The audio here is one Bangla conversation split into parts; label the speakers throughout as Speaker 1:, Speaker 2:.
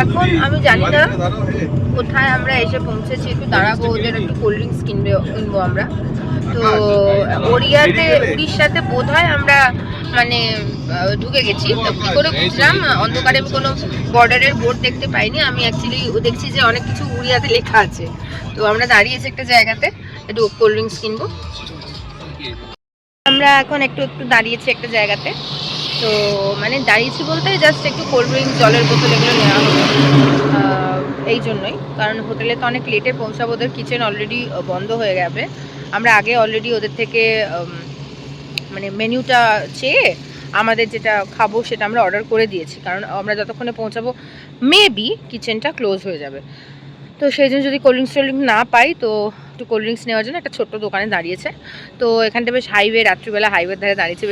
Speaker 1: এখন আমি জানি না কোথায় আমরা এসে পৌঁছেছি, একটু দাঁড়াবো, ওদের একটু কোল্ড ড্রিঙ্কস কিনবো আমরা। তো উড়িষ্যাতে বোধ হয় আমরা মানে ঢুকে গেছি। কি করে বুঝলাম? অন্ধকারে আমি কোনো বর্ডারের বোর্ড দেখতে পাইনি। আমি অ্যাকচুয়ালি দেখছি যে অনেক কিছু উড়িয়াতে লেখা আছে। তো আমরা দাঁড়িয়েছি একটা জায়গাতে, একটু কোল্ড ড্রিঙ্কস কিনবো। আমরা এখন একটু দাঁড়িয়েছি একটা জায়গাতে। তো মানে দাঁড়িয়েছি বলতে জাস্ট একটু কোল্ড ড্রিঙ্কস, জলের বোতল এগুলো নেওয়া হলো এই জন্যই, কারণ হোটেলে তো অনেক লেটে পৌঁছাবো, ওদের কিচেন অলরেডি বন্ধ হয়ে যাবে। আমরা আগে অলরেডি ওদের থেকে মানে মেনুটা চেয়ে আমাদের যেটা খাবো সেটা আমরা অর্ডার করে দিয়েছি, কারণ আমরা যতক্ষণে পৌঁছাবো মেবি কিচেনটা ক্লোজ হয়ে যাবে। তো সেই জন্য যদি কোল্ড ড্রিঙ্কস না পাই, তো একটু কোল্ড ড্রিঙ্কস নেওয়ার জন্য একটা ছোট্ট দোকানে দাঁড়িয়েছে। তো এখানটা বেশ হাইওয়ে, রাত্রিবেলা হাইওয়ের ধারে দাঁড়িয়েছে,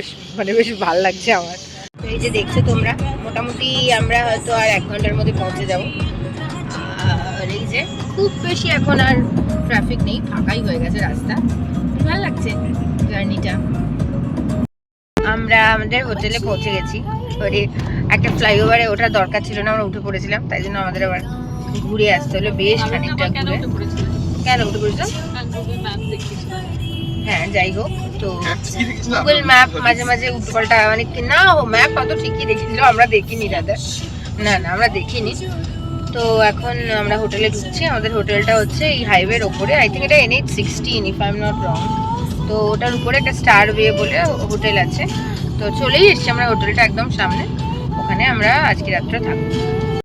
Speaker 1: বেশ ভালো লাগছে আমার। তো এই যে দেখছো তোমরা, মোটামুটি আমরা হয়তো আর 1 ঘন্টার মধ্যে পৌঁছে যাবো। আর এই যে খুব বেশি এখন আর ট্রাফিক নেই, ফাঁকাই হয়ে গেছে রাস্তা, ভালো লাগছে জার্নিটা। আমরা আমাদের হোটেলে পৌঁছে গেছি। একটা ফ্লাইওভারে ওঠার দরকার ছিল না, আমরা উঠে পড়েছিলাম, তাই জন্য আমাদের আবার ঘুরে আসতে হলো বেশ খানিকটা ঘুরে। কেন উঠে পড়েছিলাম? হ্যাঁ, যাই হোক, তো গুগল ম্যাপ মাঝে মাঝে উল্টোপাল্টা মানে না, ম্যাপ অত ঠিকই দেখেছিল, আমরা দেখিনি দাদা, না আমরা দেখিনি। তো এখন আমরা হোটেলে ঢুকছি। আমাদের হোটেলটা হচ্ছে এই হাইওয়ের ওপরে, আই থিঙ্ক এটা NH16 if I am not wrong. তো ওটার উপরে একটা স্টার ওয়ে বলে হোটেল আছে। তো চলেই এসছি আমরা হোটেলটা একদম সামনে, ওখানে আমরা আজকে রাতটা থাকবো।